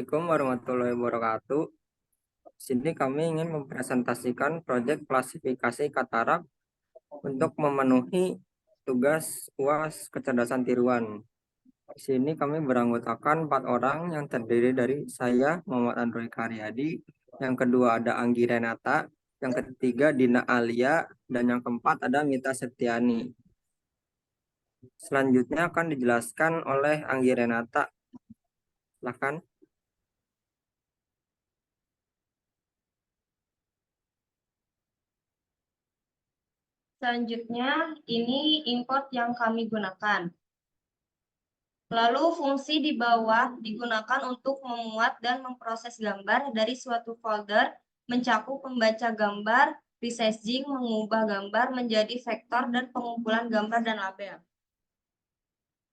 Assalamualaikum warahmatullahi wabarakatuh. Sini kami ingin mempresentasikan proyek klasifikasi katarak untuk memenuhi tugas UAS kecerdasan tiruan. Di sini kami beranggotakan 4 orang yang terdiri dari saya, Muhammad Androy Karyadi, yang kedua ada Anggi Renata, yang ketiga Dina Alia, dan yang keempat ada Mita Septiani. Selanjutnya akan dijelaskan oleh Anggi Renata. Silakan. Selanjutnya, ini import yang kami gunakan. Lalu fungsi di bawah digunakan untuk memuat dan memproses gambar dari suatu folder, mencakup membaca gambar, resizing, mengubah gambar menjadi vektor, dan pengumpulan gambar dan label.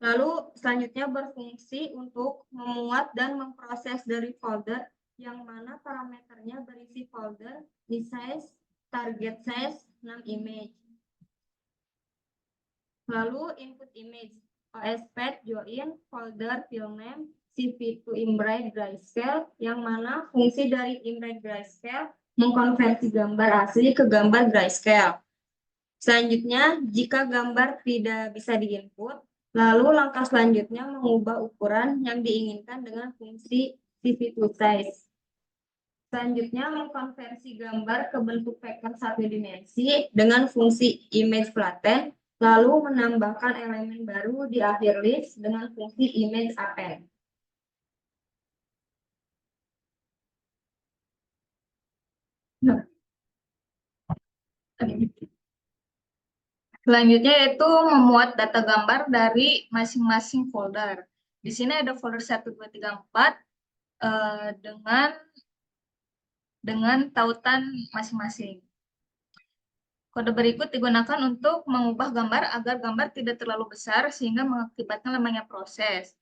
Lalu selanjutnya berfungsi untuk memuat dan memproses dari folder yang mana parameternya berisi folder, resize, target size, 6 image. Lalu input image, OSPath, join, folder, filname, CV to Imbride Grayscale, yang mana fungsi dari Imbride Grayscale mengkonversi gambar asli ke gambar grayscale. Selanjutnya, jika gambar tidak bisa diinput, lalu langkah selanjutnya mengubah ukuran yang diinginkan dengan fungsi CV to size. Selanjutnya, mengkonversi gambar ke bentuk vektor satu dimensi dengan fungsi image flatten, lalu menambahkan elemen baru di akhir list dengan fungsi image append. Selanjutnya yaitu memuat data gambar dari masing-masing folder. Di sini ada folder 1, 2, 3, 4 dengan tautan masing-masing. Kode berikut digunakan untuk mengubah gambar agar gambar tidak terlalu besar sehingga mengakibatkan lamanya proses.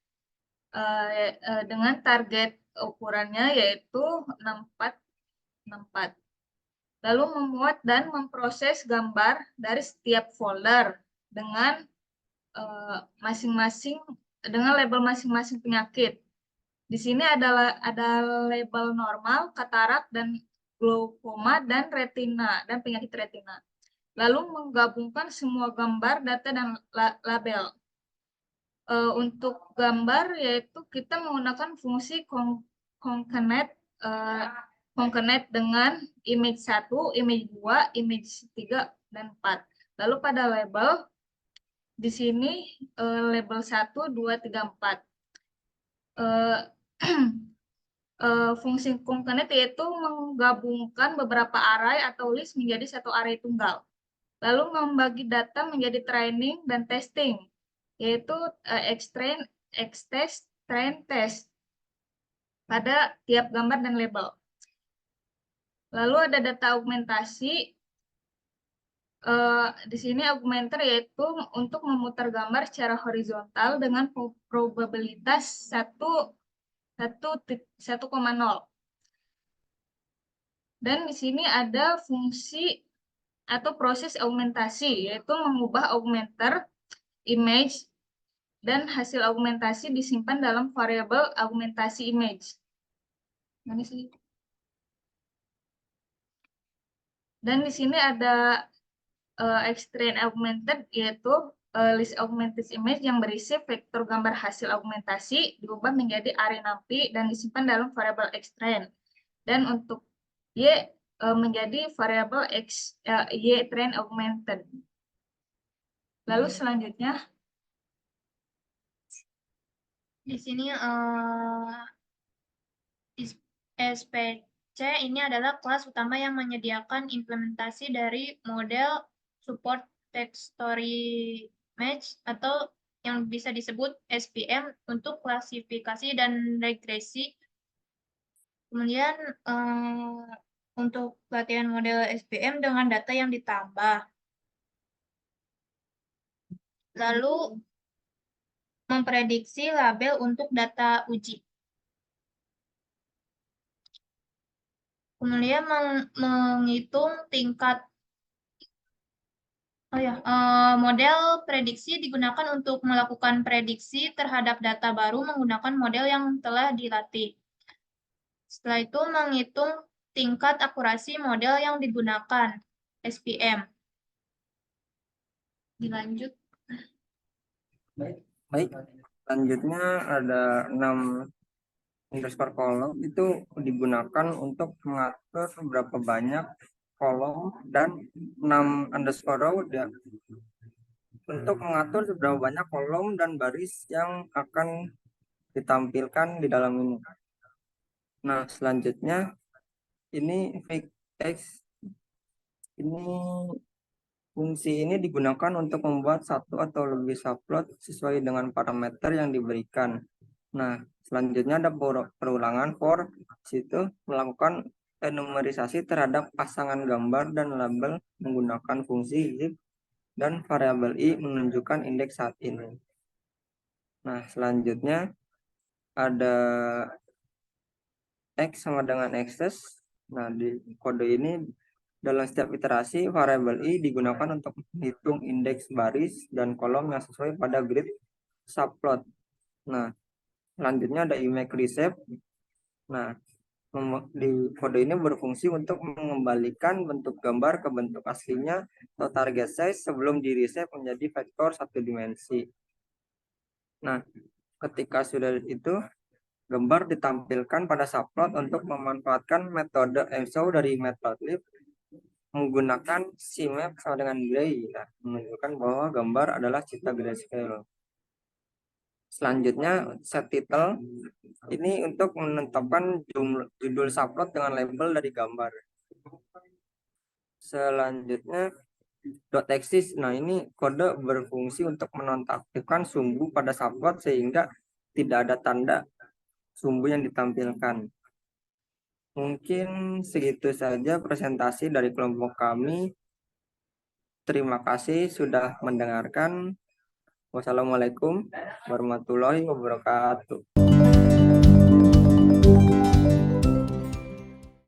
Dengan target ukurannya yaitu 64. Lalu memuat dan memproses gambar dari setiap folder dengan dengan label masing-masing penyakit. Di sini ada label normal, katarak, dan glaukoma, dan retina, dan penyakit retina. Lalu menggabungkan semua gambar, data, dan label. Untuk gambar yaitu kita menggunakan fungsi concatenate dengan image 1, image 2, image 3, dan 4. Lalu pada label, di sini label 1, 2, 3, 4. Fungsi concatenate yaitu menggabungkan beberapa array atau list menjadi satu array tunggal. Lalu membagi data menjadi training dan testing, yaitu extrain, extest, train, test pada tiap gambar dan label. Lalu ada data augmentasi. Di sini augmenter yaitu untuk memutar gambar secara horizontal dengan probabilitas 1,0. Dan di sini ada fungsi atau proses augmentasi, yaitu mengubah augmenter image dan hasil augmentasi disimpan dalam variabel augmentasi image. Ini sih. Dan di sini ada extrain augmented, yaitu list augmented image yang berisi vektor gambar hasil augmentasi diubah menjadi array NumPy dan disimpan dalam variabel extrain. Dan untuk Y menjadi variabel Y train augmented. Lalu selanjutnya di sini SPC ini adalah kelas utama yang menyediakan implementasi dari model support text story match atau yang bisa disebut SPM untuk klasifikasi dan regresi. Kemudian untuk pelatihan model SPM dengan data yang ditambah. Lalu memprediksi label untuk data uji. Kemudian menghitung tingkat model prediksi digunakan untuk melakukan prediksi terhadap data baru menggunakan model yang telah dilatih. Setelah itu menghitung tingkat akurasi model yang digunakan, SPM. Dilanjut. Baik, selanjutnya ada 6 underscore kolom itu digunakan untuk mengatur berapa banyak kolom dan 6 underscore row untuk mengatur seberapa banyak kolom dan baris yang akan ditampilkan di dalam ini. Nah, selanjutnya ini fake text. Fungsi ini digunakan untuk membuat satu atau lebih subplot sesuai dengan parameter yang diberikan. Nah, selanjutnya ada perulangan for situ melakukan enumerisasi terhadap pasangan gambar dan label menggunakan fungsi zip dan variabel i menunjukkan indeks saat ini. Nah, selanjutnya ada x sama dengan access. Nah, di kode ini dalam setiap iterasi variabel i digunakan untuk menghitung indeks baris dan kolom yang sesuai pada grid subplot. Nah, selanjutnya ada image reshape. Nah, di kode ini berfungsi untuk mengembalikan bentuk gambar ke bentuk aslinya atau target size sebelum di reshape menjadi vektor satu dimensi. Nah, ketika sudah itu, gambar ditampilkan pada subplot untuk memanfaatkan metode MShow dari Matplotlib menggunakan CMap sama dengan gray, nah, menunjukkan bahwa gambar adalah citra grayscale. Selanjutnya set title ini untuk menetapkan judul subplot dengan label dari gambar. Selanjutnya .exist. Nah, ini kode berfungsi untuk menonaktifkan sumbu pada subplot sehingga tidak ada tanda sumbu yang ditampilkan. Mungkin segitu saja presentasi dari kelompok kami. Terima kasih sudah mendengarkan. Wassalamualaikum warahmatullahi wabarakatuh.